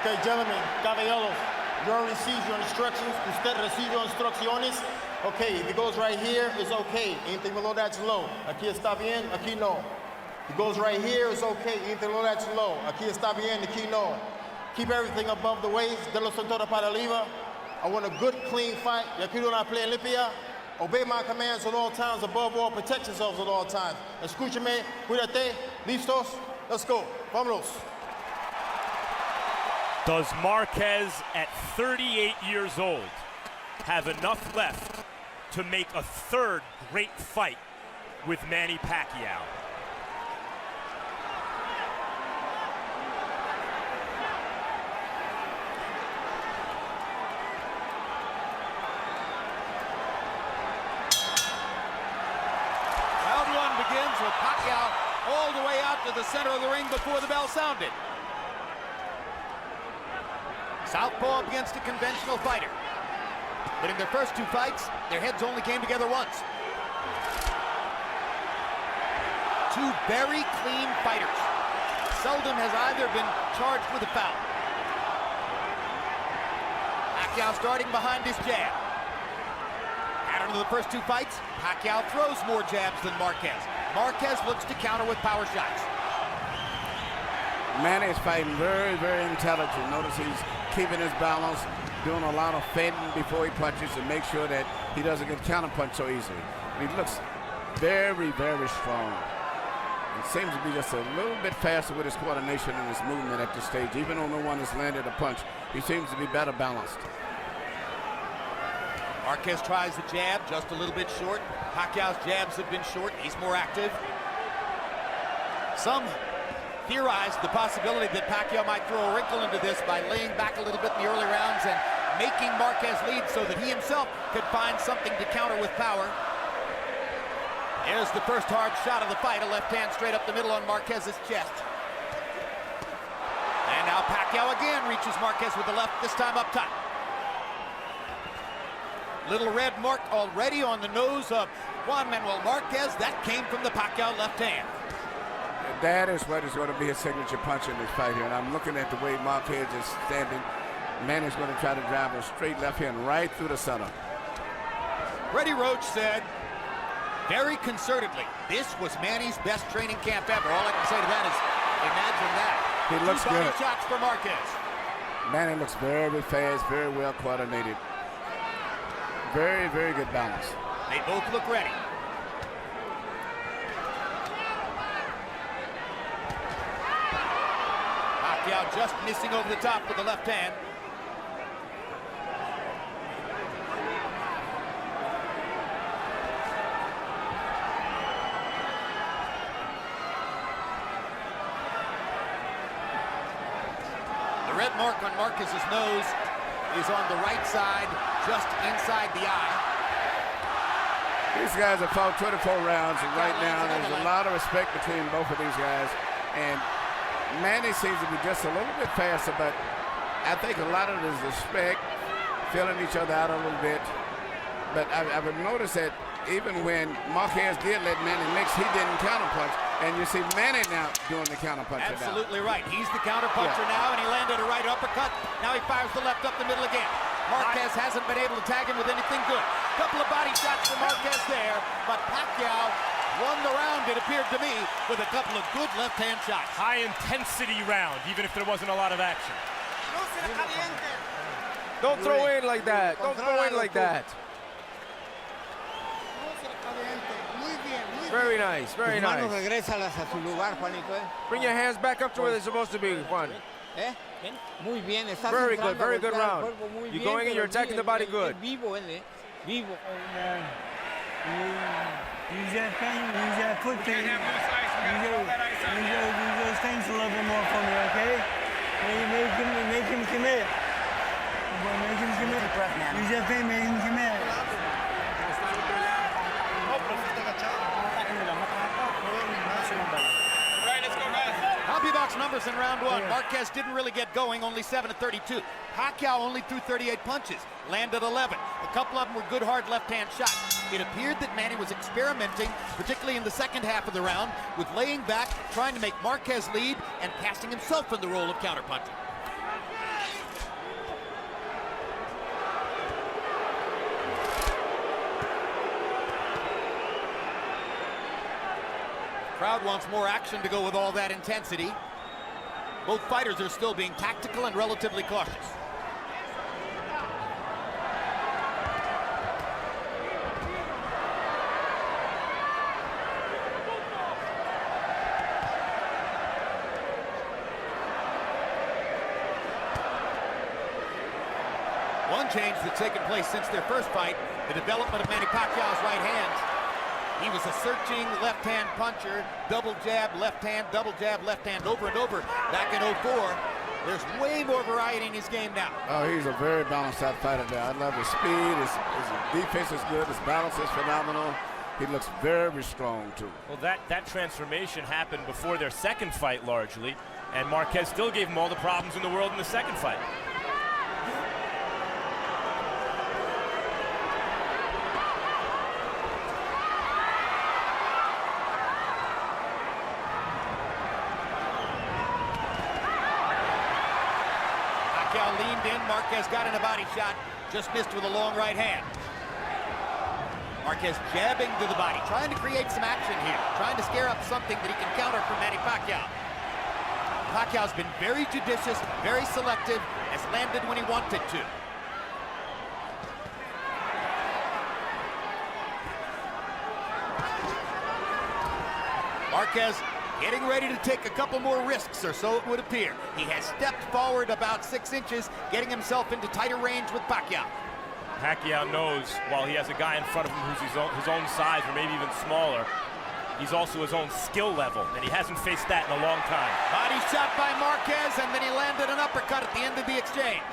Okay, gentlemen, caballeros, you already received your instructions. Usted recibió instrucciones. Okay, if it goes right here, it's okay. Anything below that's low. Aquí está bien, aquí no. If it goes right here, it's okay. Anything below that's low. Aquí está bien, aquí no. Keep everything above the waist. De los cintura para arriba. I want a good, clean fight. Y aquí una pelea limpia. Obey my commands at all times. Above all, protect yourselves at all times. Escúchame, cuídate. Listos? Let's go. Vámonos. Does Marquez, at 38 years old, have enough left to make a third great fight with Manny Pacquiao? Round one begins with Pacquiao all the way out to the center of the ring before the bell sounded. Southpaw against a conventional fighter. But in their first two fights, their heads only came together once. Two very clean fighters. Seldom has either been charged with a foul. Pacquiao starting behind his jab. Pattern of the first two fights, Pacquiao throws more jabs than Marquez. Marquez looks to counter with power shots. Manny is fighting very, very intelligent. Notice he's keeping his balance, doing a lot of fending before he punches to make sure that he doesn't get counterpunched so easily. He looks very, very strong. It seems to be just a little bit faster with his coordination and his movement at this stage. Even though no one has landed a punch, he seems to be better balanced. Marquez tries the jab, just a little bit short. Pacquiao's jabs have been short. He's more active. Some theorized the possibility that Pacquiao might throw a wrinkle into this by laying back a little bit in the early rounds and making Marquez lead so that he himself could find something to counter with power. There's the first hard shot of the fight, a left hand straight up the middle on Marquez's chest. And now Pacquiao again reaches Marquez with the left, this time up top. Little red mark already on the nose of Juan Manuel Marquez. That came from the Pacquiao left hand. That is what is going to be his signature punch in this fight here. And I'm looking at the way Marquez is standing. Manny's going to try to drive a straight left hand right through the center. Freddie Roach said, very concertedly, this was Manny's best training camp ever. All I can say to that is, imagine that. He looks good. Two shots for Marquez. Manny looks very fast, very well coordinated. Very, very good balance. They both look ready. Pacquiao just missing over the top with the left hand. The red mark on Marquez's nose is on the right side, just inside the eye. These guys have fought 24 rounds, and right now there's a lot of respect between both of these guys. And Manny seems to be just a little bit faster, but I think a lot of it is respect, feeling each other out a little bit. But I would notice that even when Marquez did let Manny mix, he didn't counterpunch. And you see Manny now doing the counterpuncher. Absolutely right. He's the counterpuncher now, and he landed a right uppercut. Now he fires the left up the middle again. Marquez hasn't been able to tag him with anything good. Couple of body shots for Marquez there, but Pacquiao won the round, it appeared to me, with a couple of good left-hand shots. High-intensity round, even if there wasn't a lot of action. Don't throw in like that. Don't throw in like that. Very nice, very nice. Bring your hands back up to where they're supposed to be, Juan. Very good, very good round. You're going in, you're attacking the body good. Use that thing, use that foot thing. Use those things a little bit more for me, okay? Make him commit. Make him commit. Use that thing, make him commit. Box numbers in round one. Marquez didn't really get going, only 7 of 32. Pacquiao only threw 38 punches, landed 11. A couple of them were good, hard left-hand shots. It appeared that Manny was experimenting, particularly in the second half of the round, with laying back, trying to make Marquez lead, and casting himself in the role of counterpuncher. Crowd wants more action to go with all that intensity. Both fighters are still being tactical and relatively cautious. One change that's taken place since their first fight, the development of Manny Pacquiao's right hand. He was a searching left-hand puncher, double jab, left hand, over and over back in 04. There's way more variety in his game now. Oh, he's a very balanced out fighter now. I love his speed, his defense is good, his balance is phenomenal. He looks very strong, too. Well, that transformation happened before their second fight, largely, and Marquez still gave him all the problems in the world in the second fight. Pacquiao leaned in, Marquez got in a body shot, just missed with a long right hand. Marquez jabbing to the body, trying to create some action here, trying to scare up something that he can counter from Manny Pacquiao. Pacquiao's been very judicious, very selective, has landed when he wanted to. Marquez getting ready to take a couple more risks, or so it would appear. He has stepped forward about 6 inches, getting himself into tighter range with Pacquiao. Pacquiao knows while he has a guy in front of him who's his own size or maybe even smaller, he's also his own skill level, and he hasn't faced that in a long time. Body shot by Marquez, and then he landed an uppercut at the end of the exchange.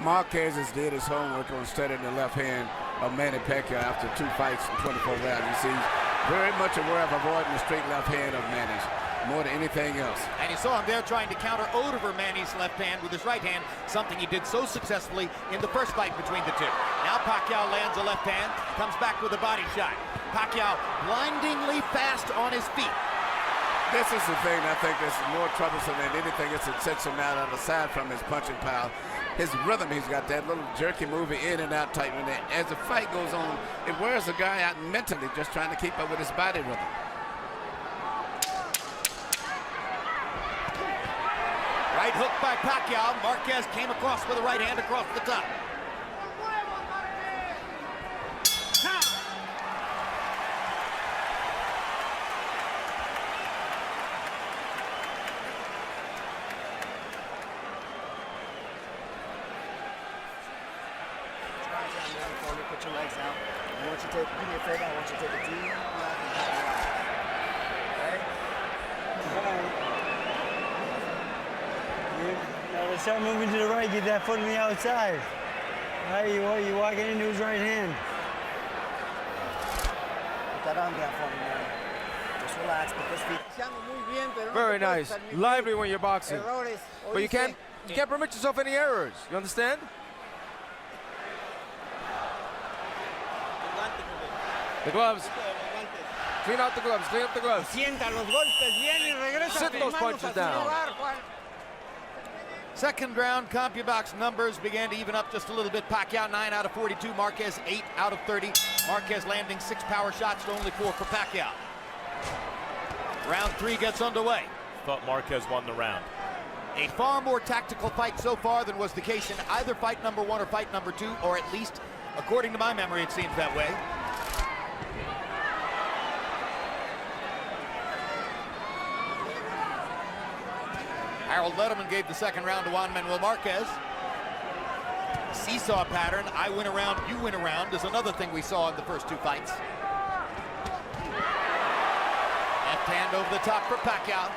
Marquez has did his homework on studying the left hand of Manny Pacquiao after 2 fights in 24 rounds. You see, he's very much aware of avoiding the straight left hand of Manny's more than anything else. And you saw him there trying to counter over Manny's left hand with his right hand, something he did so successfully in the first fight between the two. Now Pacquiao lands a left hand, comes back with a body shot. Pacquiao blindingly fast on his feet. This is the thing I think that's more troublesome than anything else that sets him out, aside from his punching power. His rhythm, he's got that little jerky moving in and out tight. And as the fight goes on, it wears the guy out mentally just trying to keep up with his body rhythm. Right hook by Pacquiao. Marquez came across with a right hand across the top. Put your legs out. I want you to do me a favor. I want you to take a deep breath and back it out. Okay? Now let's start moving to the right. Get that foot on the outside. Right, you're walking into his right hand. Put that arm down for me, man. Just relax. Put those feet. Very nice. Lively when you're boxing. But you can't permit yourself any errors. You understand? The gloves. Clean out the gloves. Clean up the gloves. Sit those punches down. Second round, CompuBox numbers began to even up just a little bit. Pacquiao 9 out of 42, Marquez 8 out of 30. Marquez landing 6 power shots to only 4 for Pacquiao. Round 3 gets underway. Thought Marquez won the round. A far more tactical fight so far than was the case in either fight number 1 or fight number 2, or at least, according to my memory, it seems that way. Harold Letterman gave the second round to Juan Manuel Marquez. Seesaw pattern, I win a round, you win a round, is another thing we saw in the first 2 fights. Left hand over the top for Pacquiao.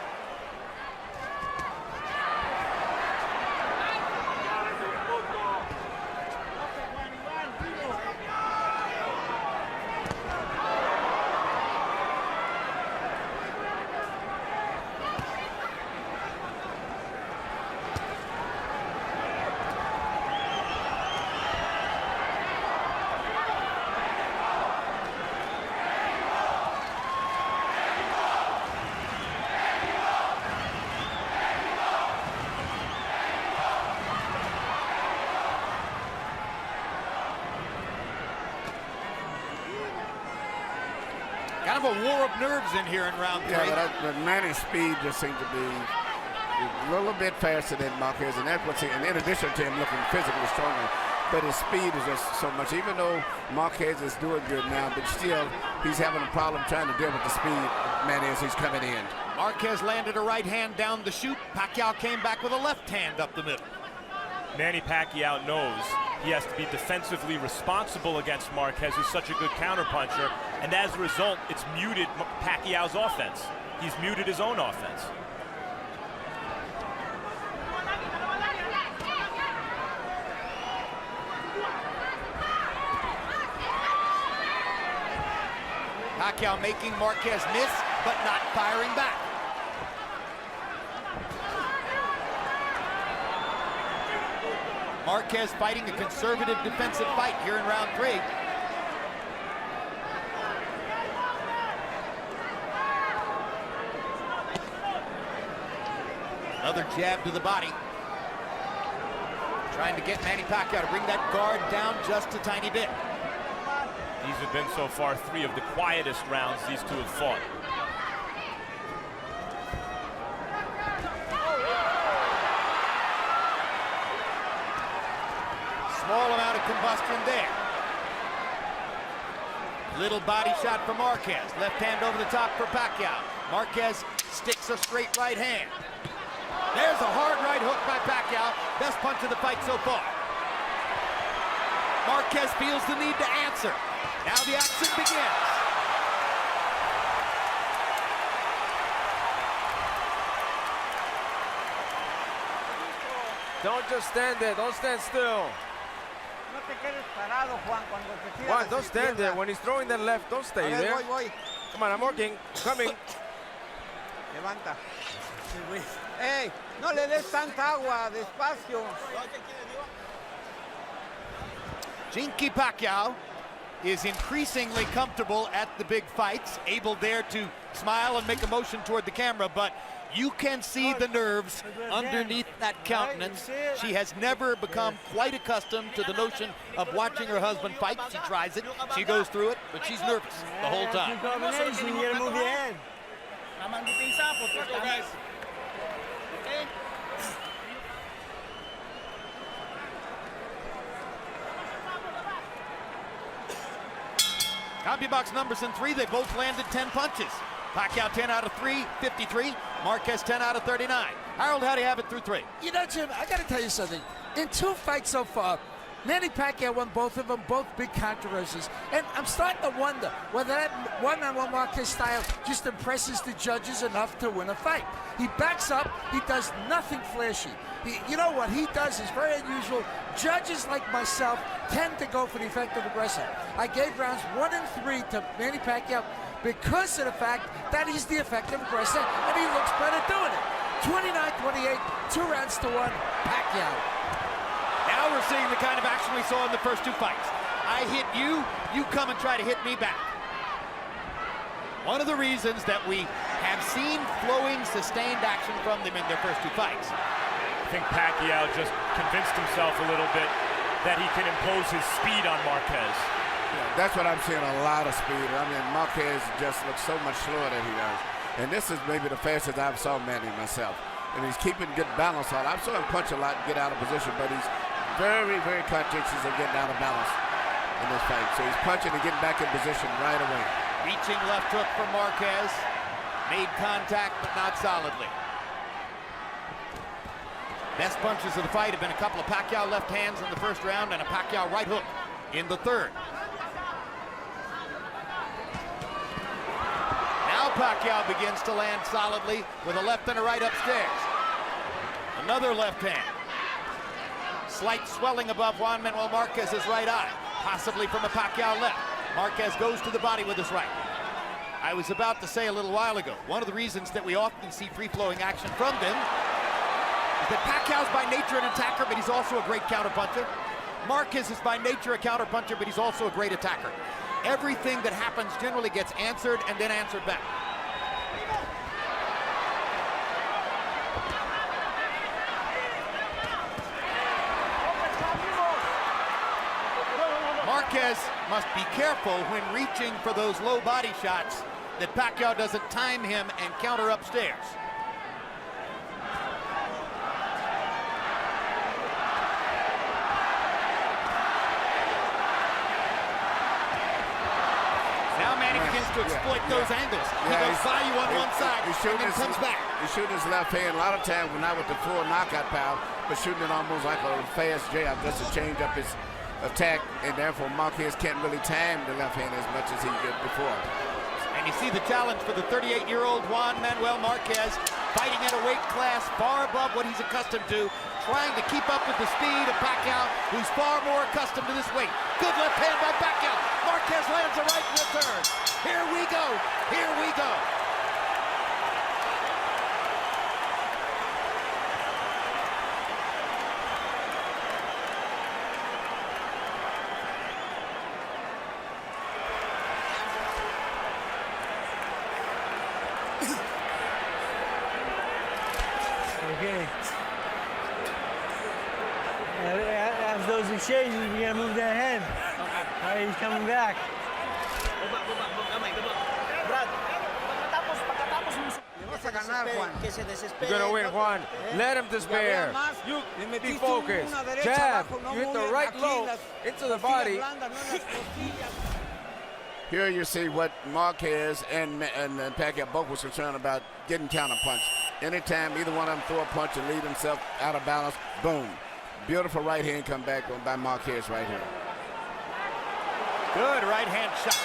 Kind of a war of nerves in here in round 3. Yeah, but Manny's speed just seemed to be a little bit faster than Marquez, and that's what's in addition to him looking physically stronger. But his speed is just so much. Even though Marquez is doing good now, but still he's having a problem trying to deal with the speed, Manny, as he's coming in. Marquez landed a right hand down the chute. Pacquiao came back with a left hand up the middle. Manny Pacquiao knows he has to be defensively responsible against Marquez, who's such a good counterpuncher, and as a result, it's muted Pacquiao's offense. He's muted his own offense. Pacquiao making Marquez miss, but not firing back. Marquez fighting a conservative defensive fight here in round 3. Another jab to the body. Trying to get Manny Pacquiao to bring that guard down just a tiny bit. These have been so far 3 of the quietest rounds these two have fought. Small amount of combustion there. Little body shot for Marquez. Left hand over the top for Pacquiao. Marquez sticks a straight right hand. There's a hard right hook by Pacquiao. Best punch of the fight so far. Marquez feels the need to answer. Now the action begins. Don't just stand there. Don't stand still. Juan, don't stand there. When he's throwing that left, don't stay there. Come on, I'm working. Coming. Levanta. Hey, no le des tanta agua, despacio. Jinky Pacquiao is increasingly comfortable at the big fights, able there to smile and make a motion toward the camera, but you can see the nerves underneath that countenance. She has never become quite accustomed to the notion of watching her husband fight. She tries it, she goes through it, but she's nervous the whole time. CompuBox numbers in 3, they both landed 10 punches. Pacquiao 10 out of 3, 53. Marquez 10 out of 39. Harold, how do you have it through 3? You know, Jim, I got to tell you something. In 2 fights so far, Manny Pacquiao won both of them, both big controversies. And I'm starting to wonder whether that one-on-one Marquez style just impresses the judges enough to win a fight. He backs up. He does nothing flashy. You know what he does is very unusual. Judges like myself tend to go for the effective aggressor. I gave rounds 1 and 3 to Manny Pacquiao because of the fact that he's the effective aggressor and he looks better doing it. 29-28, 2 rounds to 1, Pacquiao. Now we're seeing the kind of action we saw in the first 2 fights. I hit you, you come and try to hit me back. One of the reasons that we have seen flowing, sustained action from them in their first 2 fights. I think Pacquiao just convinced himself a little bit that he can impose his speed on Marquez. Yeah, that's what I'm seeing, a lot of speed. I mean, Marquez just looks so much slower than he does. And this is maybe the fastest I've saw Manny myself. And he's keeping good balance on. I've saw him punch a lot and get out of position, but he's very, very conscientious of getting out of balance in this fight. So he's punching and getting back in position right away. Reaching left hook from Marquez. Made contact, but not solidly. Best punches of the fight have been a couple of Pacquiao left hands in the first round and a Pacquiao right hook in the third. Now Pacquiao begins to land solidly with a left and a right upstairs. Another left hand. Slight swelling above Juan Manuel Marquez's right eye, possibly from a Pacquiao left. Marquez goes to the body with his right. I was about to say a little while ago, one of the reasons that we often see free-flowing action from them is that Pacquiao's by nature an attacker, but he's also a great counterpuncher. Marquez is by nature a counterpuncher, but he's also a great attacker. Everything that happens generally gets answered and then answered back. Marquez must be careful when reaching for those low body shots that Pacquiao doesn't time him and counter upstairs. Now Manny begins to exploit those angles. He goes by you on one side and then comes back. He's shooting his left hand a lot of times, not with the full knockout power, but shooting it almost like a fast jab just to change up his attack, and therefore Marquez can't really time the left hand as much as he did before. And you see the challenge for the 38-year-old Juan Manuel Marquez, fighting at a weight class far above what he's accustomed to, trying to keep up with the speed of Pacquiao, who's far more accustomed to this weight. Good left hand by Pacquiao. Marquez lands a right in return. Here we go. Here we go. Okay. After those exchanges, we gotta move that head. All right, he's coming back. You're gonna win, Juan. Let him despair. You be focused. Jab. You hit the right low into the body. Here you see what Marquez and Pacquiao both was concerned about, getting counterpunched. Anytime either one of them throw a punch and leave himself out of balance, boom. Beautiful right hand come back by Marquez right here. Good right hand shot.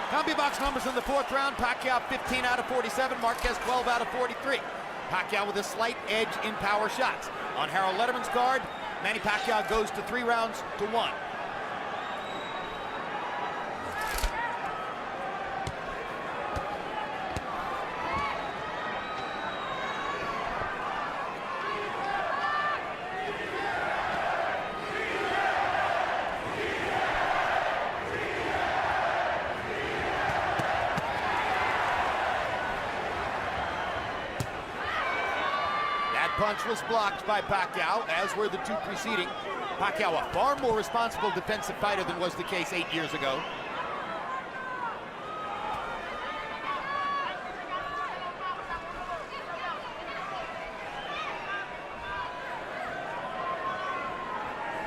Combi box numbers in the fourth round. Pacquiao 15 out of 47. Marquez 12 out of 43. Pacquiao with a slight edge in power shots. On Harold Letterman's card, Manny Pacquiao goes to 3 rounds to 1. Punch was blocked by Pacquiao, as were the 2 preceding. Pacquiao, a far more responsible defensive fighter than was the case 8 years ago.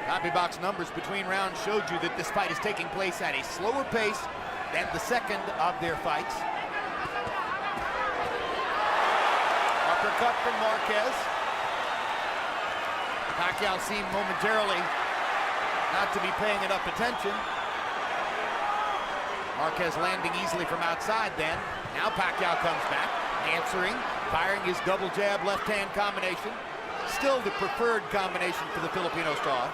Copy box numbers between rounds showed you that this fight is taking place at a slower pace than the second of their fights. Uppercut from Marquez. Pacquiao seemed momentarily not to be paying enough attention. Marquez landing easily from outside then. Now Pacquiao comes back, answering, firing his double jab left hand combination. Still the preferred combination for the Filipino star.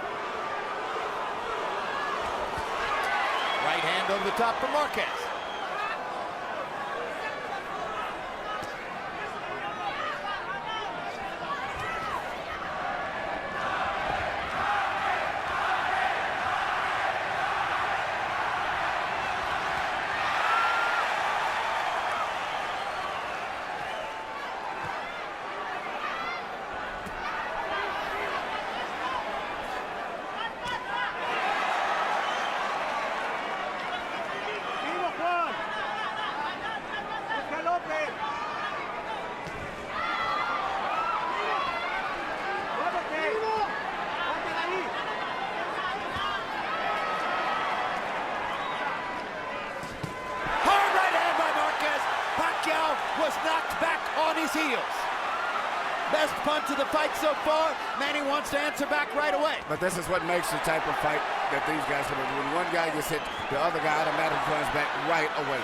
Right hand over the top for Marquez. Was knocked back on his heels. Best punch of the fight so far. Manny wants to answer back right away. But this is what makes the type of fight that these guys are doing. When one guy gets hit, the other guy automatically comes back right away.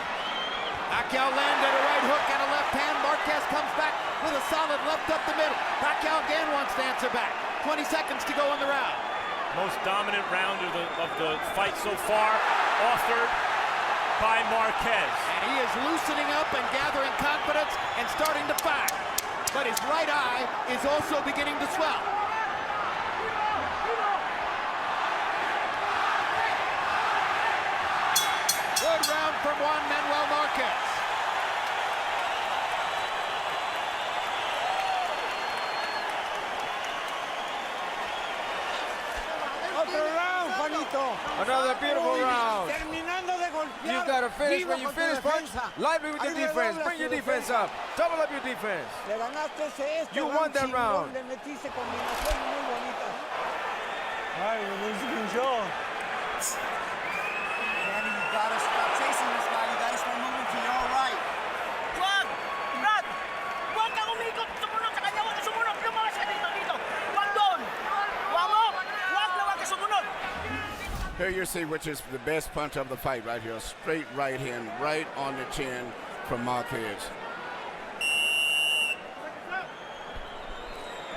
Pacquiao landed a right hook and a left hand. Marquez comes back with a solid left up the middle. Pacquiao again wants to answer back. 20 seconds to go in the round. Most dominant round of the fight so far, authored by Marquez. And he is loosening up and gathering confidence and starting to fire. But his right eye is also beginning to swell. Good round from Juan Manuel Marquez. Another beautiful round. Terminando de golpear. You got gotta finish. Viva When you con tu finish punch, defensa. lively with your Ahí defense. redobla Bring tu your defense defensa. up. Double up your defense. Le ganaste este You won that chingón, round. Le metiste combinaciones muy bonitas. All right, we're losing control. Manny, you gotta stop chasing this guy. You gotta start moving to your right. Wag! Brad! Huwag ka umikot! Sumunod sa kanya! Huwag ka sumunod! Lumawas ka dito! Huwag doon! Huwag mo! Huwag ka sumunod! Here you see which is the best punch of the fight right here. Straight right hand, right on the chin from Marquez.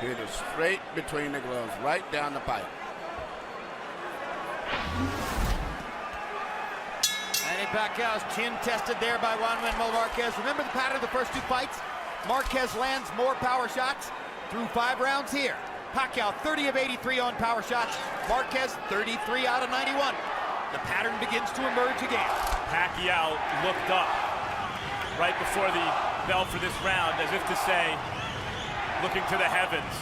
Hit it straight between the gloves, right down the pipe. Manny Pacquiao's chin tested there by Juan Manuel Marquez. Remember the pattern of the first two fights? Marquez lands more power shots through 5 rounds here. Pacquiao 30 of 83 on power shots. Marquez 33 out of 91. The pattern begins to emerge again. Pacquiao looked up right before the bell for this round as if to say, looking to the heavens,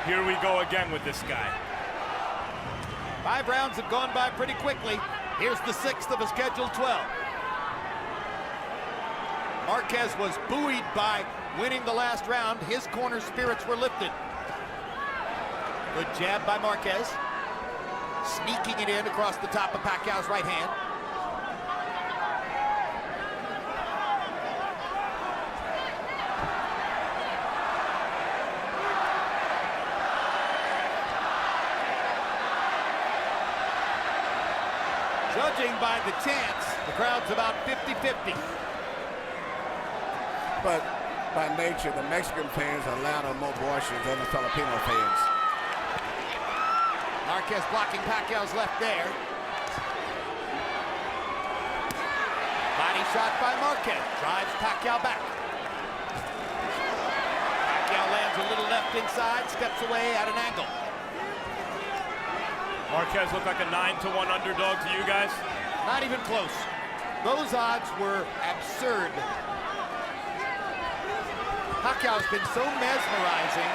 here we go again with this guy. 5 rounds have gone by pretty quickly. Here's the 6th of a scheduled 12. Marquez was buoyed by winning the last round. His corner spirits were lifted. Good jab by Marquez. Sneaking it in across the top of Pacquiao's right hand. Judging by the chants, the crowd's about 50-50. But by nature, the Mexican fans are louder, more boisterous than the Filipino fans. Marquez blocking Pacquiao's left there. Body shot by Marquez. Drives Pacquiao back. Pacquiao lands a little left inside, steps away at an angle. Marquez looked like a 9-1 underdog to you guys. Not even close. Those odds were absurd. Pacquiao's been so mesmerizing,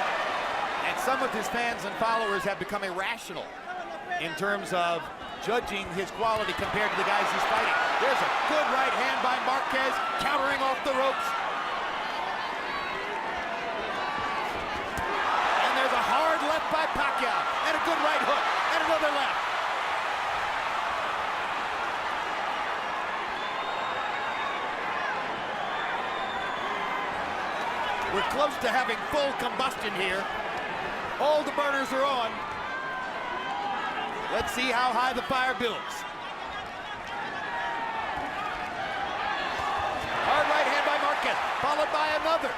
and some of his fans and followers have become irrational in terms of judging his quality compared to the guys he's fighting. There's a good right hand by Marquez, countering off the ropes. And there's a hard left by Pacquiao, and a good right hook, and another left. We're close to having full combustion here. All the burners are on. Let's see how high the fire builds. Hard right hand by Marquez, followed by another.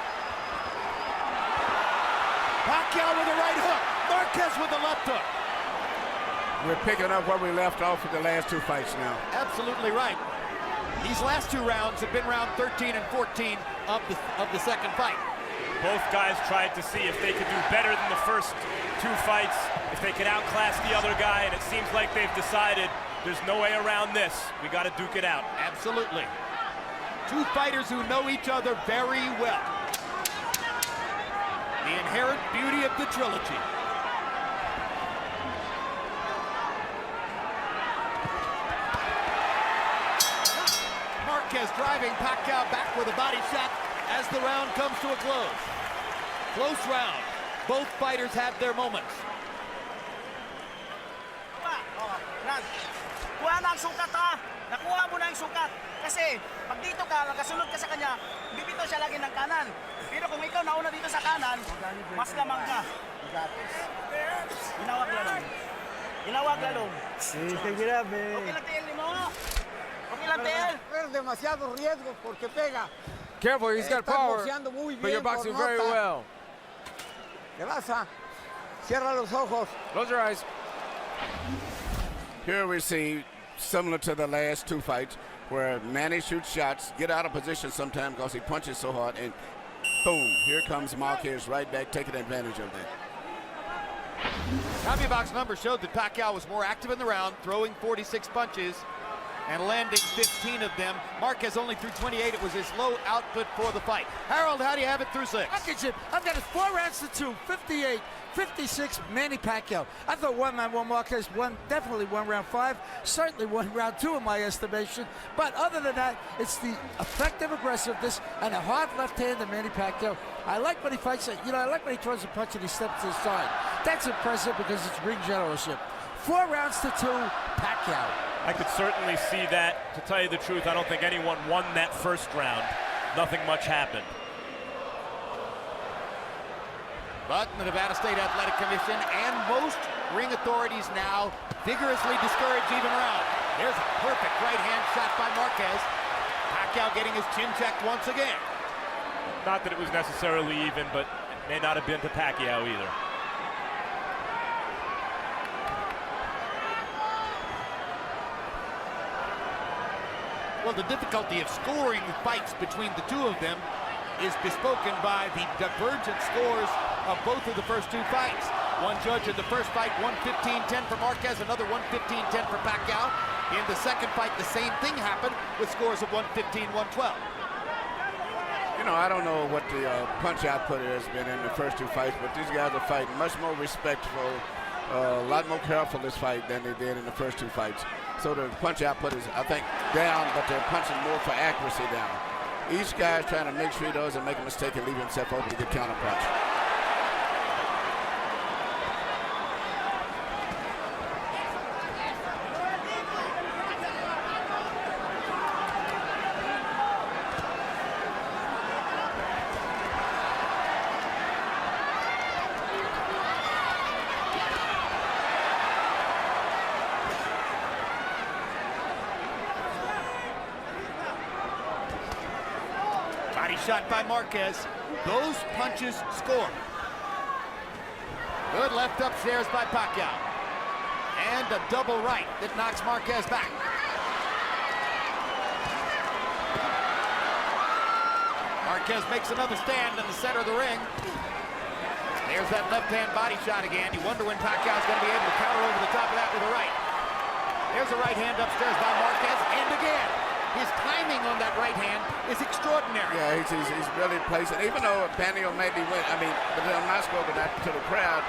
Pacquiao with a right hook. Marquez with a left hook. We're picking up where we left off with the last 2 fights now. Absolutely right. These last 2 rounds have been round 13 and 14 of the second fight. Both guys tried to see if they could do better than the first 2 fights, if they could outclass the other guy, and it seems like they've decided there's no way around this. We got to duke it out. Absolutely. 2 fighters who know each other very well. The inherent beauty of the trilogy. Marquez driving Pacquiao back with a body shot as the round comes to a close. Close round. Both fighters have their moments. Brad, kuha na ang sukat ha. Nakuha mo na ang sukat. Kasi pag dito ka, nakasunod ka sa kanya, bibito siya lagi ng kanan. Pero kung ikaw nauna dito sa kanan, mas lamang ka. Inawag lalong. Inawag lalong. Take it up, Okay man. lang TL mo. Okay lang TL. Es demasiado riesgo porque pega. Careful, he's got Estás power, boxeando muy but you're bien, boxing por very nota. well. ¿Qué pasa? Cierra los ojos. Close your eyes. Here we see, similar to the last 2 fights, where Manny shoots shots, get out of position sometimes because he punches so hard, and boom, here comes Marquez right back, taking advantage of that. CompuBox numbers showed that Pacquiao was more active in the round, throwing 46 punches and landing 15 of them. Marquez only threw 28. It was his low output for the fight. Harold, how do you have it through 6? I've got it 4 rounds to 2, 58. 56, Manny Pacquiao. I thought Juan Manuel Marquez definitely won round 5, certainly won round 2 in my estimation. But other than that, it's the effective aggressiveness and a hard left hand of Manny Pacquiao. I like when he fights it. You know, I like when he throws a punch and he steps to the side. That's impressive because it's ring generalship. 4 rounds to 2, Pacquiao. I could certainly see that. To tell you the truth, I don't think anyone won that first round. Nothing much happened. But the Nevada State Athletic Commission and most ring authorities now vigorously discourage even round. There's a perfect right-hand shot by Marquez. Pacquiao getting his chin checked once again. Not that it was necessarily even, but it may not have been to Pacquiao either. Well, the difficulty of scoring fights between the two of them is bespoken by the divergent scores of both of the first 2 fights. One judge in the first fight, 115-10 for Marquez, another 115-10 for Pacquiao. In the second fight, the same thing happened with scores of 115-112. You know, I don't know what the punch output has been in the first 2 fights, but these guys are fighting much more respectful, a lot more careful this fight than they did in the first 2 fights. So the punch output is, I think, down, but they're punching more for accuracy down. Each guy is trying to make sure he doesn't make a mistake and leave himself open to get counter punch. Body shot by Marquez. Those punches score. Good left upstairs by Pacquiao. And a double right that knocks Marquez back. Marquez makes another stand in the center of the ring. There's that left-hand body shot again. You wonder when Pacquiao's going to be able to counter over the top of that with a right. There's a right hand upstairs by Marquez, and again. His timing on that right hand is extraordinary. Yeah, he's really placing. Even though Pacquiao maybe went, but I'm not spoken that to the crowd.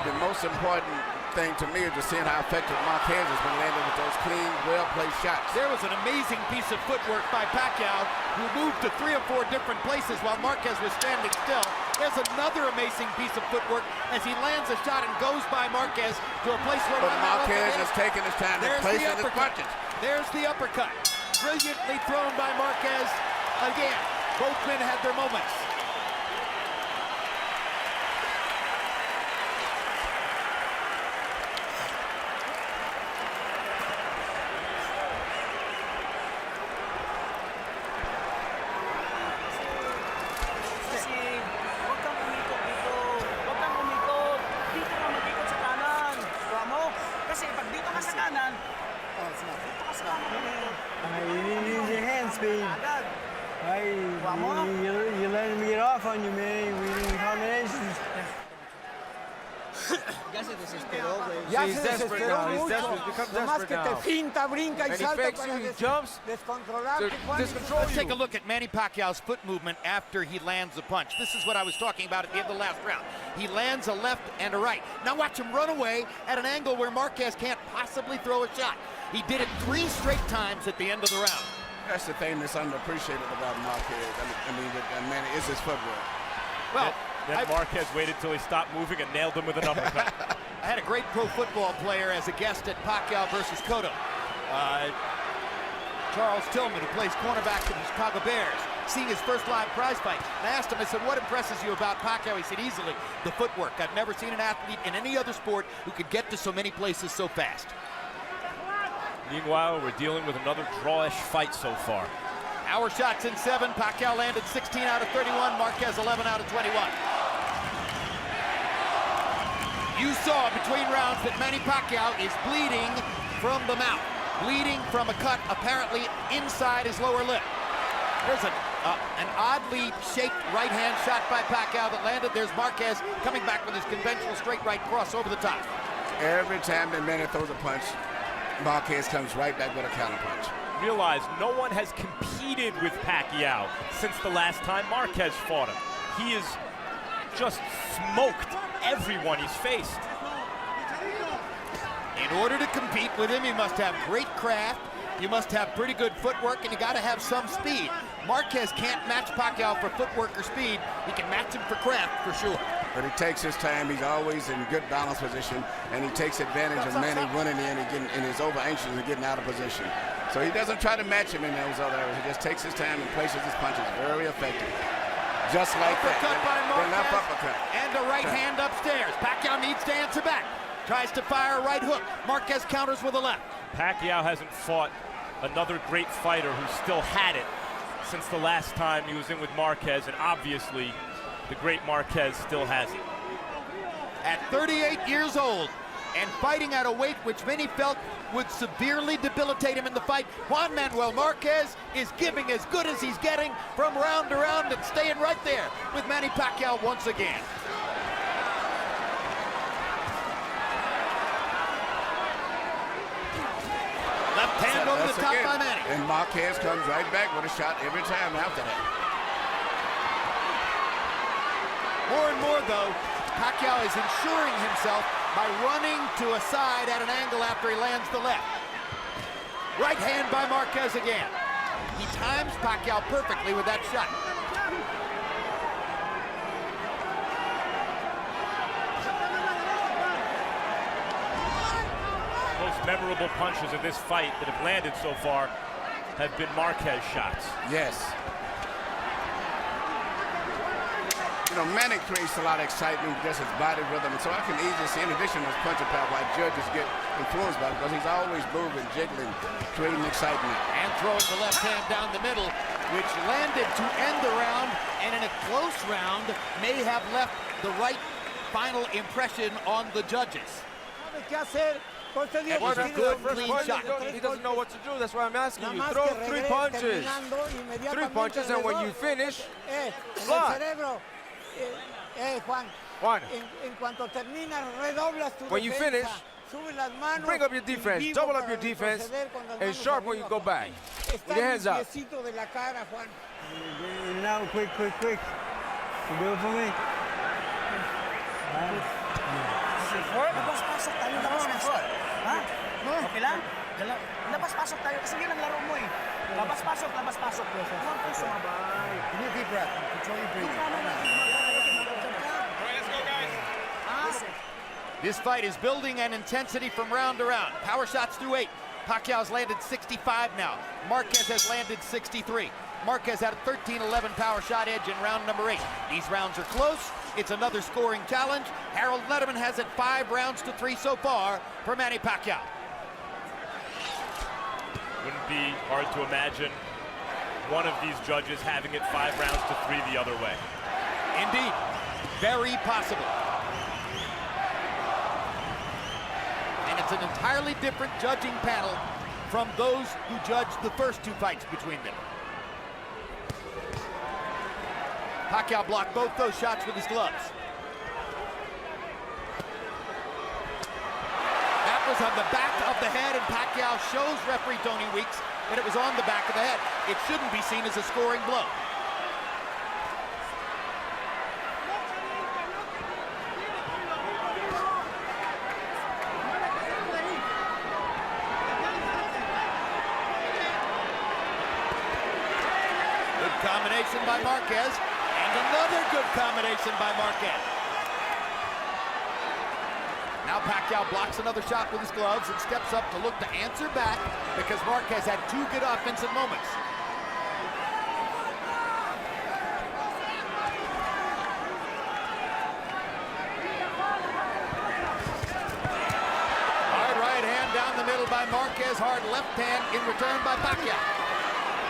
The most important thing to me is just seeing how effective Marquez has been landing with those clean, well-placed shots. There was an amazing piece of footwork by Pacquiao, who moved to 3 or 4 different places while Marquez was standing still. There's another amazing piece of footwork as he lands a shot and goes by Marquez to a place where Marquez is taking his time to place his punches. There's the uppercut. Brilliantly thrown by Marquez. Again, both men had their moments. Kasi, huwag kang umikot dito. Huwag kang umikot. Dito ka mag-ikot sa kanan. Kuha mo. Kasi pag dito ka sa kanan, dito ka sa kanan. You didn't use your hand speed. Agad. You let him get off on you, man. We need combinations. Ya se desesperó, güey. Yeah, he's desperate now. He's desperate. He's become desperate now. Finta, brinca y And he salta fakes para you, he jumps descontrolarte. to discontrol Let's you. take a look at Manny Pacquiao's foot movement after he lands a punch. This is what I was talking about at the end of the last round. He lands a left and a right. Now watch him run away at an angle where Marquez can't possibly throw a shot. He did it 3 straight times at the end of the round. That's the thing that's underappreciated about Marquez. Manny, is his footwork. Well, Then Marquez waited till he stopped moving and nailed him with an uppercut. I had a great pro football player as a guest at Pacquiao versus Cotto. Charles Tillman, who plays cornerback for the Chicago Bears, seeing his first live prize fight. And I asked him, I said, what impresses you about Pacquiao? He said, easily, the footwork. I've never seen an athlete in any other sport who could get to so many places so fast. Meanwhile, we're dealing with another drawish fight so far. Our shots in 7. Pacquiao landed 16 out of 31. Marquez 11 out of 21. You saw between rounds that Manny Pacquiao is bleeding from the mouth. Bleeding from a cut apparently inside his lower lip. There's an oddly shaped right-hand shot by Pacquiao that landed. There's Marquez coming back with his conventional straight right cross over the top. Every time that Manny throws a punch, Marquez comes right back with a counter punch. Realize no one has competed with Pacquiao since the last time Marquez fought him. just smoked everyone he's faced. In order to compete with him, you must have great craft, you must have pretty good footwork, and you got to have some speed. Marquez can't match Pacquiao for footwork or speed. He can match him for craft, for sure. But he takes his time. He's always in good balance position, and he takes advantage of Manny running in and is over anxious and getting out of position. So he doesn't try to match him in those other areas. He just takes his time and places his punches very effective. Just like that. Uppercut by Marquez, the left uppercut. and a right hand upstairs. Pacquiao needs to answer back. Tries to fire a right hook. Marquez counters with a left. Pacquiao hasn't fought another great fighter who still had it since the last time he was in with Marquez, and obviously the great Marquez still has it. At 38 years old and fighting at a weight which many felt would severely debilitate him in the fight, Juan Manuel Marquez is giving as good as he's getting from round to round and staying right there with Manny Pacquiao once again. Left hand over the top by Manny. And Marquez comes right back with a shot every time after that. More and more, though, Pacquiao is ensuring himself by running to a side at an angle after he lands the left. Right hand by Marquez again. He times Pacquiao perfectly with that shot. Most memorable punches in this fight that have landed so far have been Marquez shots. Yes. You know, Manny creates a lot of excitement, just his body rhythm, and so I can easily see, in addition to his punching power, why judges get influenced by it, because he's always moving, jiggling, creating excitement. And throwing the left hand down the middle, which landed to end the round, and in a close round may have left the right final impression on the judges. It was a good, clean shot. He doesn't know what to do. That's why I'm asking you. Throw 3 punches. 3 punches, and when you finish, block. Juan, when you finish, bring up your defense, double up your defense, and sharp when you go back. With your hands up. Now, quick. You do it for me. Labas-pasok tayo, labas-pasok. Ha? Okay lang? Labas-pasok tayo kasi yun ang laro mo eh. Labas-pasok. Huwag kang sumabay. Give me a deep breath. Control your breathing. This fight is building an intensity from round to round. Power shots through 8. Pacquiao's landed 65 now. Marquez has landed 63. Marquez had a 13-11 power shot edge in round number 8. These rounds are close. It's another scoring challenge. Harold Letterman has it 5 rounds to 3 so far for Manny Pacquiao. Wouldn't be hard to imagine one of these judges having it 5 rounds to 3 the other way. Indeed, very possible. And it's an entirely different judging panel from those who judged the first 2 fights between them. Pacquiao blocked both those shots with his gloves. That was on the back of the head, and Pacquiao shows referee Tony Weeks that it was on the back of the head. It shouldn't be seen as a scoring blow. Good combination by Marquez. Another good combination by Marquez. Now Pacquiao blocks another shot with his gloves and steps up to look to answer back because Marquez had 2 good offensive moments. Hard right hand down the middle by Marquez, hard left hand in return by Pacquiao.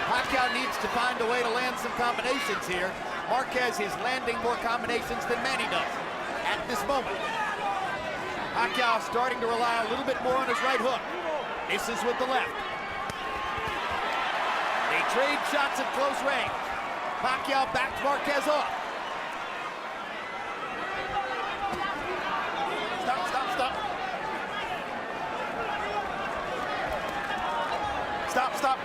Pacquiao needs to find a way to land some combinations here. Marquez is landing more combinations than Manny does at this moment. Pacquiao starting to rely a little bit more on his right hook. Misses with the left. They trade shots at close range. Pacquiao backs Marquez off. Stop.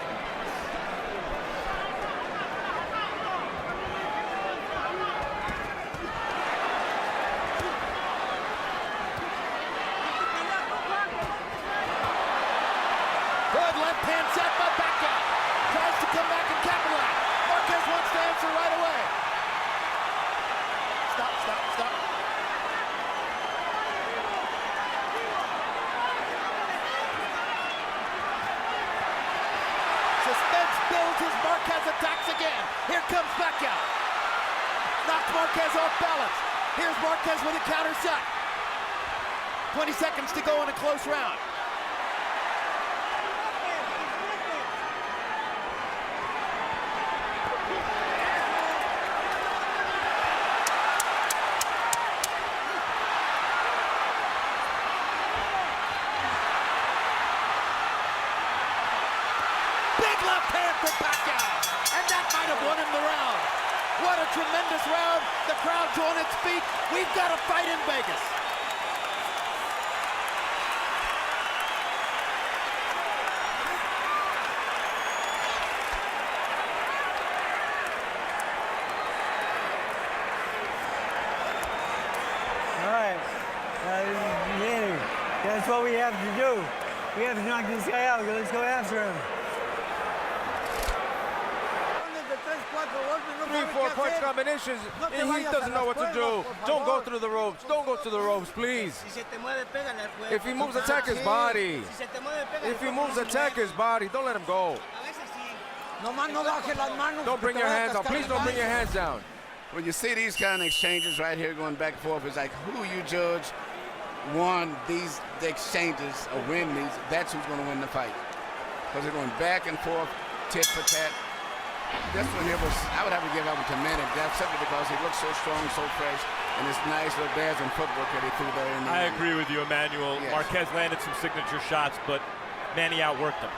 hand set by Pacquiao. Tries to come back and capitalize. Marquez wants to answer right away. Stop, stop, stop. Suspense builds as Marquez attacks again. Here comes Pacquiao. Knocks Marquez off balance. Here's Marquez with a counter shot. 20 seconds to go in a close round. Big left hand for Pacquiao, and that might have won him the round. What a tremendous round. The crowd's on its feet. We've got a fight in Vegas. All right. Manny, that's what we have to do. We have to knock this guy out. Let's go after him. 3-4 punch combinations, and he doesn't know what to do. Don't go through the ropes. Don't go through the ropes, please. If he moves, attack his body. If he moves, attack his body. Don't let him go. Don't bring your hands down. Please don't bring your hands down. When you see these kind of exchanges right here going back and forth, it's like who you judge won these exchanges or win these, that's who's going to win the fight. Because they're going back and forth, tit for tat. This one here was, I would have to give up to Manny, that's simply because he looks so strong, so fresh, and this nice little dazzling footwork that he threw there in the I agree with you, Emmanuel. Yes. Marquez landed some signature shots, but Manny outworked him.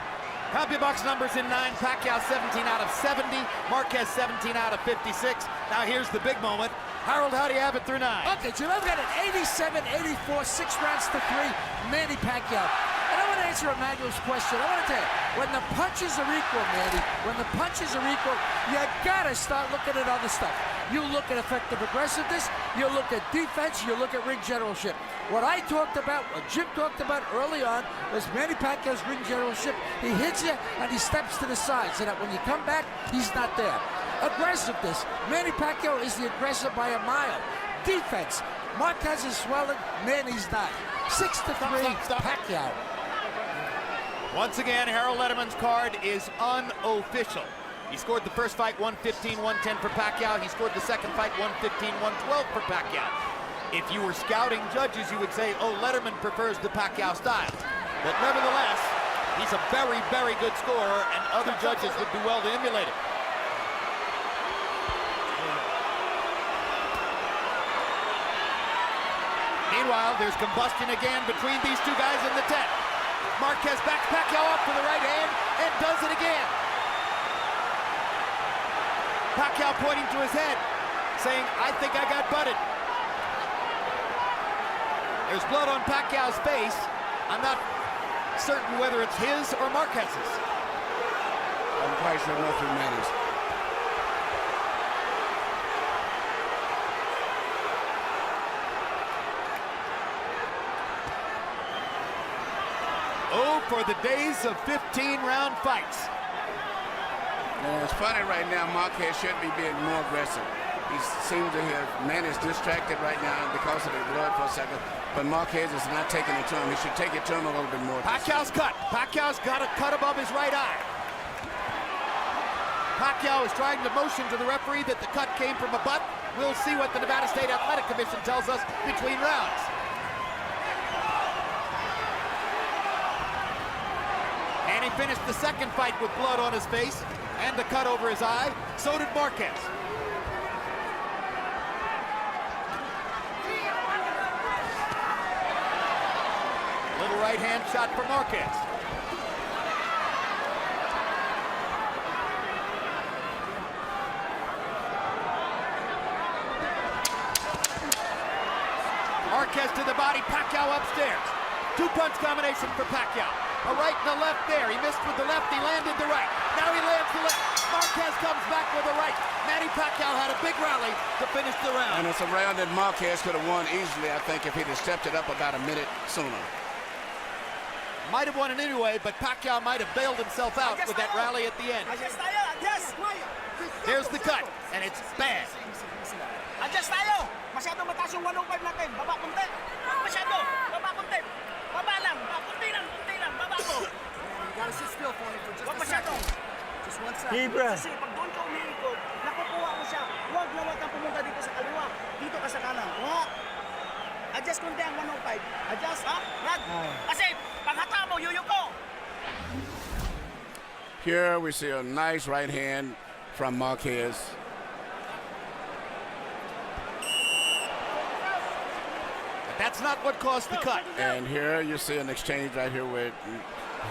CompuBox numbers in 9. Pacquiao 17 out of 70. Marquez 17 out of 56. Now here's the big moment. Harold, how do you have it through 9? Okay, Jim, I've got an 87-84, 6 rounds to 3, Manny Pacquiao. And I want to answer Emmanuel's question. I want to tell you, when the punches are equal, Manny, when the punches are equal, you got to start looking at other stuff. You look at effective aggressiveness, you look at defense, you look at ring generalship. What I talked about, what Jim talked about early on, was Manny Pacquiao's ring generalship. He hits you and he steps to the side so that when you come back, he's not there. Aggressiveness, Manny Pacquiao is the aggressor by a mile. Defense, Marquez is swelling, Manny's not. 6-3, Pacquiao. Once again, Harold Letterman's card is unofficial. He scored the first fight 115-110 for Pacquiao. He scored the second fight 115-112 for Pacquiao. If you were scouting judges, you would say, oh, Letterman prefers the Pacquiao style. But nevertheless, he's a very, very good scorer, and other judges would do well to emulate it. Meanwhile, there's combustion again between these two guys in the tent. Marquez backs Pacquiao up for the right hand and does it again. Pacquiao pointing to his head, saying, I think I got butted. There's blood on Pacquiao's face. I'm not certain whether it's his or Marquez's. I'm quite sure nothing matters. Oh, for the days of 15-round fights. Now, it's funny right now, Marquez should be being more aggressive. He seems to have, Manny's distracted right now because of the blood for a second, but Marquez is not taking it to him. He should take it to him a little bit more. Pacquiao's cut. Pacquiao's got a cut above his right eye. Pacquiao is trying to motion to the referee that the cut came from a butt. We'll see what the Nevada State Athletic Commission tells us between rounds. And he finished the second fight with blood on his face and a cut over his eye. So did Marquez. Little right hand shot for Marquez. Marquez to the body, Pacquiao upstairs. Two-punch combination for Pacquiao. A right and a left there. He missed with the left, he landed the right. Now he lands the left. Marquez comes back with a right. Manny Pacquiao had a big rally to finish the round. And it's a round that Marquez could have won easily, I think, if he'd have stepped it up about a minute sooner. Might have won it anyway, but Pacquiao might have bailed himself out with that rally at the end. Adjust tayo, adjust! There's the cut, and it's bad. Adjust tayo! Masyadong mataas yung 105 natin. Baba kunti. Masyado. Baba kunti. Baba lang. Kunti lang. Baba ko. You gotta sit still for me for just Huwag a masyado. second. Just 1 second. Libra. Kasi pag doon ka umiikot, nakukuha mo siya. Huwag na huwag kang pumunta dito sa kaliwa. Dito ka sa kanan. Huwag. Adjust kunti ang 105. Adjust, ha? Rag. Kasi panghata mo, yuyuko. Here we see a nice right hand from Marquez. That's not what caused the cut. And here you see an exchange right here with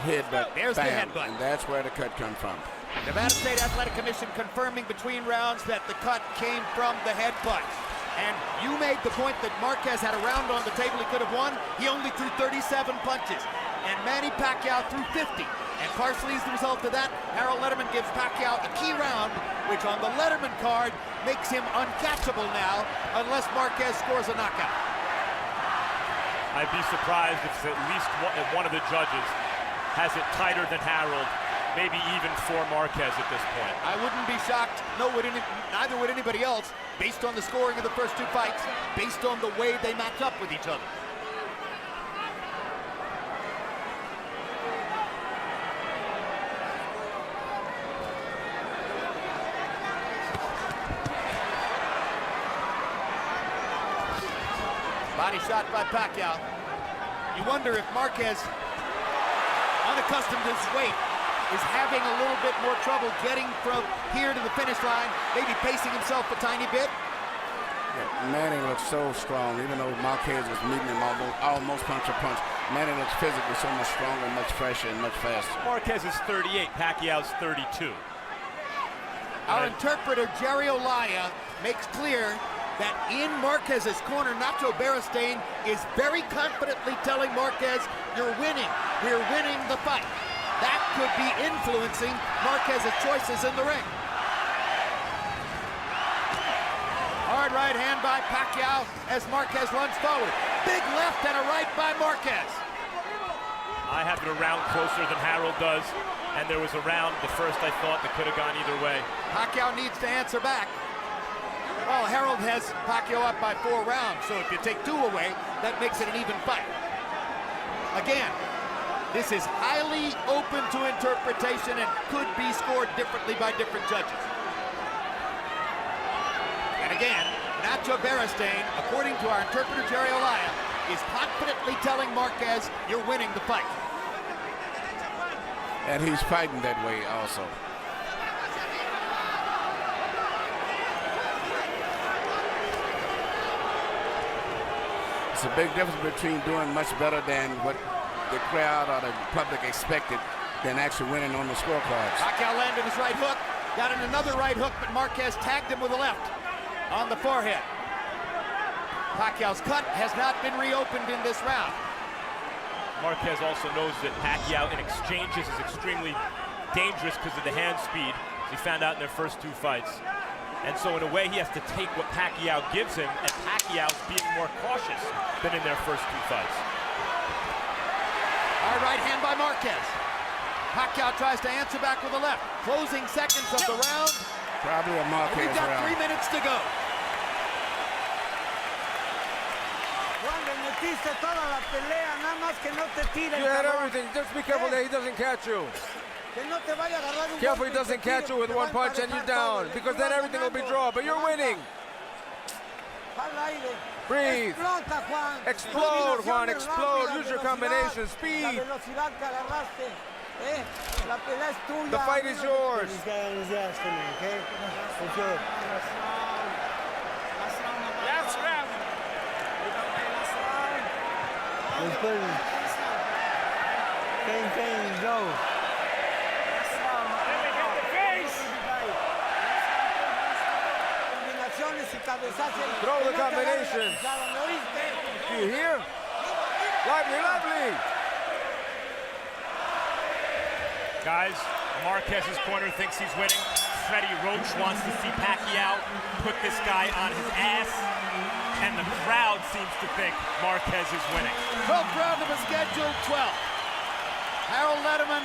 headbutt. There's the bam, headbutt. and that's where the cut comes from. Nevada State Athletic Commission confirming between rounds that the cut came from the headbutt. And you made the point that Marquez had a round on the table he could have won. He only threw 37 punches. And Manny Pacquiao threw 50. And partially as the result of that, Harold Letterman gives Pacquiao a key round, which on the Letterman card makes him uncatchable now, unless Marquez scores a knockout. I'd be surprised if at least one of the judges has it tighter than Harold, maybe even for Marquez at this point. I wouldn't be shocked, neither would anybody else, based on the scoring of the first two fights, based on the way they match up with each other. Body shot by Pacquiao. You wonder if Marquez, unaccustomed to his weight, is having a little bit more trouble getting from here to the finish line, maybe pacing himself a tiny bit. Yeah, Manny looks so strong, even though Marquez was meeting him almost punch for punch. Manny looks physically so much stronger, much fresher, and much faster. Marquez is 38, Pacquiao's 32. Our interpreter, Jerry Olaya, makes clear that in Marquez's corner, Nacho Beristain is very confidently telling Marquez, you're winning, we're winning the fight. That could be influencing Marquez's choices in the ring. Hard right hand by Pacquiao as Marquez runs forward. Big left and a right by Marquez. I have it a round closer than Harold does, and there was a round, the first I thought, that could have gone either way. Pacquiao needs to answer back. Well, Harold has Pacquiao up by 4 rounds, so if you take 2 away, that makes it an even fight. Again, this is highly open to interpretation and could be scored differently by different judges. And again, Nacho Beristain, according to our interpreter Jerry Olaya, is confidently telling Marquez, you're winning the fight. And he's fighting that way also. It's a big difference between doing much better than what the crowd or the public expected than actually winning on the scorecards. Pacquiao landed his right hook, got in another right hook, but Marquez tagged him with a left on the forehead. Pacquiao's cut has not been reopened in this round. Marquez also knows that Pacquiao in exchanges is extremely dangerous because of the hand speed, as he found out in their first 2 fights. And so in a way, he has to take what Pacquiao gives him, and Pacquiao's being more cautious than in their first 2 fights. Hard right hand by Marquez. Pacquiao tries to answer back with a left. Closing seconds of the round. Probably a Marquez We've got round. 3 minutes to go. You had everything. Just be careful that he doesn't catch you. Careful he doesn't catch you with 1 punch and you're down, because then everything will be draw, but you're winning. Breathe. Explode, Juan, explode. Use your combination, speed. The fight is yours. This guy on his ass for me, okay? For sure. Last round. Let's put him. Pain, go. Throw the combinations. Do you hear? Lively, lively. Guys, Marquez's corner thinks he's winning. Freddie Roach wants to see Pacquiao put this guy on his ass. And the crowd seems to think Marquez is winning. 12th round of a scheduled 12. Harold Letterman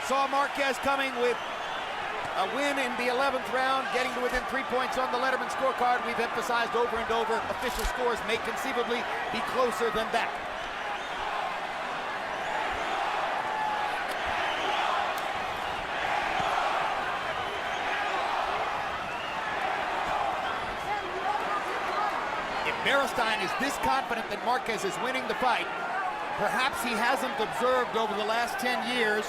saw Marquez coming with a win in the 11th round, getting to within 3 points on the Letterman scorecard. We've emphasized over and over, official scores may conceivably be closer than that. If Beristain is this confident that Marquez is winning the fight, perhaps he hasn't observed over the last 10 years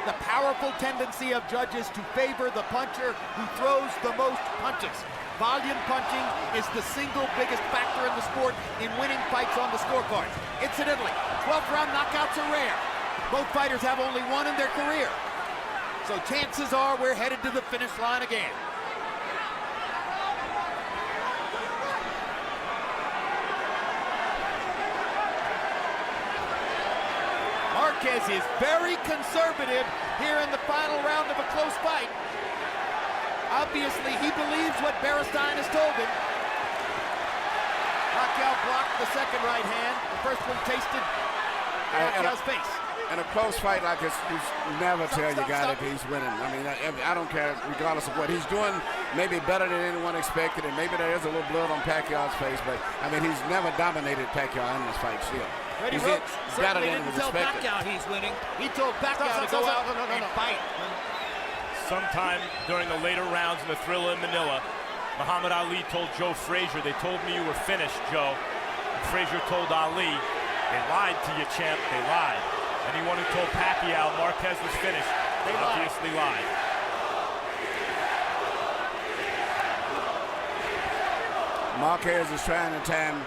the powerful tendency of judges to favor the puncher who throws the most punches. Volume punching is the single biggest factor in the sport in winning fights on the scorecard. Incidentally, 12th round knockouts are rare. Both fighters have only one in their career. So chances are we're headed to the finish line again. Marquez is very conservative here in the final round of a close fight. Obviously, he believes what Beristain has told him. Pacquiao blocked the second right hand. The first one tasted Pacquiao's face. In a close fight like this, you never tell your guy if he's winning. I mean, I don't care, regardless of what he's doing, maybe better than anyone expected, and maybe there is a little blood on Pacquiao's face, but I mean, he's never dominated Pacquiao in this fight still. Freddie Brooks certainly didn't tell Pacquiao he's winning. He told Pacquiao to go out and fight. Sometime during the later rounds in the Thrilla in Manila, Muhammad Ali told Joe Frazier, "They told me you were finished, Joe." And Frazier told Ali, "They lied to you, champ, they lied." Anyone who told Pacquiao Marquez was finished, they obviously lied. Marquez is trying to time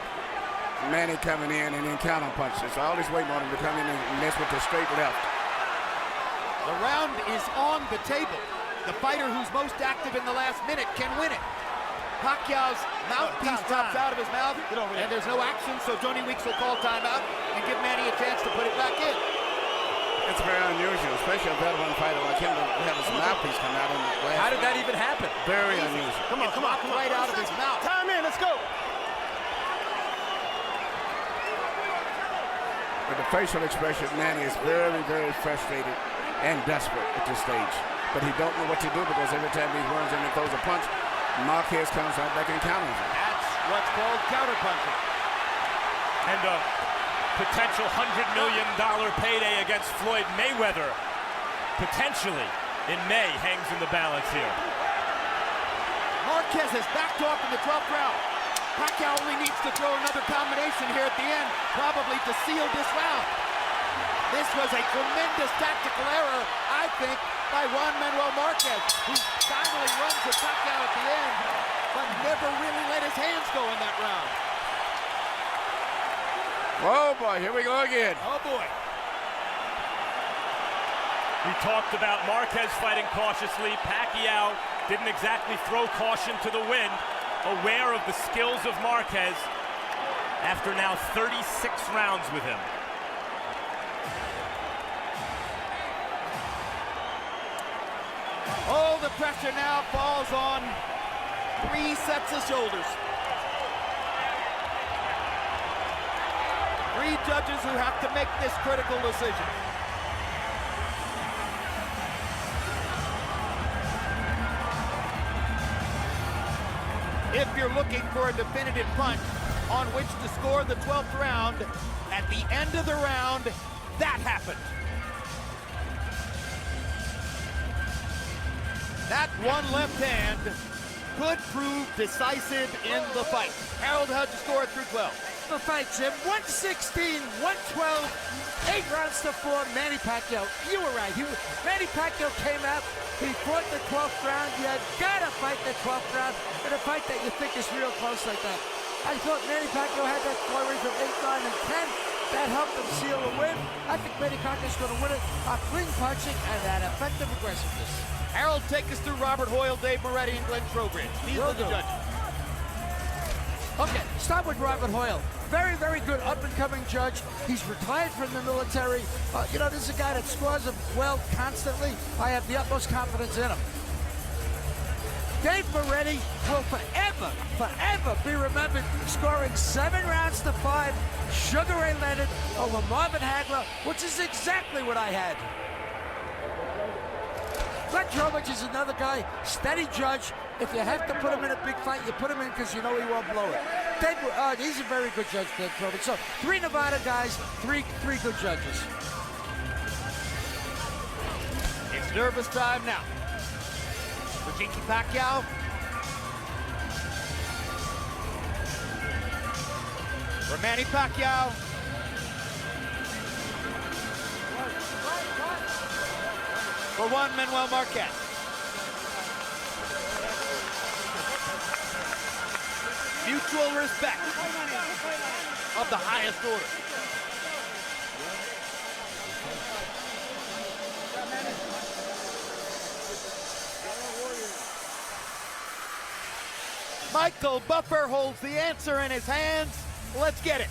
Manny coming in and then counter punches. So all he's waiting on him to come in and mess with the straight left. The round is on the table. The fighter who's most active in the last minute can win it. Pacquiao's mouthpiece drops out of his mouth, and there's no action, so Tony Weeks will call timeout and give Manny a chance to put it back in. It's very unusual, especially a veteran fighter like him to have his mouthpiece come out in the last. How did that even happen? Very unusual. Come on, right out of his mouth. Time in, let's go. But the facial expression, Manny is very, very frustrated and desperate at this stage. But he don't know what to do because every time he runs in and throws a punch, Marquez comes right back and counters him. That's what's called counterpunching. And a potential $100 million payday against Floyd Mayweather, potentially in May, hangs in the balance here. Marquez has backed off in the 12th round. Pacquiao only needs to throw another combination here at the end, probably to seal this round. This was a tremendous tactical error, I think, by Juan Manuel Marquez, who finally runs at Pacquiao at the end, but never really let his hands go in that round. Oh boy, here we go again. Oh boy. We talked about Marquez fighting cautiously. Pacquiao didn't exactly throw caution to the wind, aware of the skills of Marquez after now 36 rounds with him. Oh, the pressure now falls on 3 sets of shoulders. 3 judges who have to make this critical decision. If you're looking for a definitive punch on which to score the 12th round, at the end of the round, that happened. That one left hand could prove decisive in the fight. Harold, how'd you score it through 12? The fight, Jim. 116, 112, 8 rounds to 4. Manny Pacquiao. You were right. Manny Pacquiao came out. He fought the 12th round. You got to fight the 12th round in a fight that you think is real close like that. I thought Manny Pacquiao had that flurry from 8, 9, and 10. That helped him seal the win. I think Manny Pacquiao's going to win it on clean punching and that effective aggressiveness. Harold, take us through Robert Hoyle, Dave Moretti, and Glenn Trowbridge. These are the judges. Okay, start with Robert Hoyle. Very, very good up-and-coming judge. He's retired from the military. This is a guy that scores him well constantly. I have the utmost confidence in him. Dave Moretti will forever, forever be remembered scoring 7 rounds to 5, Sugar Ray Leonard over Marvin Hagler, which is exactly what I had. Greg Drovich is another guy, steady judge. If you have to put him in a big fight, you put him in because you know he won't blow it. He's a very good judge, Greg Drovich. So 3 Nevada guys, three good judges. It's nervous time now for Jinky Pacquiao. For Manny Pacquiao. For Juan Manuel Marquez. Mutual respect of the highest order. Michael Buffer holds the answer in his hands. Let's get it.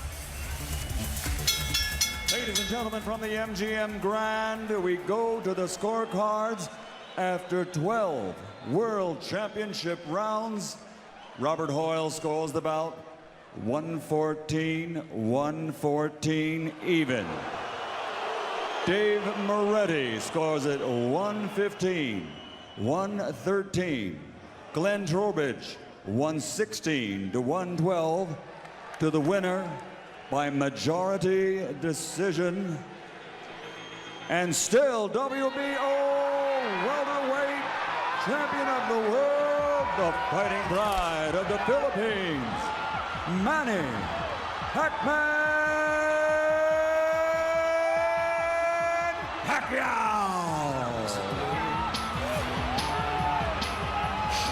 Ladies and gentlemen, from the MGM Grand, we go to the scorecards. After 12 World Championship rounds, Robert Hoyle scores the bout 114 even. Dave Moretti scores it 113. Glenn Trowbridge 116-112 to the winner by majority decision. And still WBO welterweight champion of the world, the fighting pride of the Philippines, Manny Pacquiao.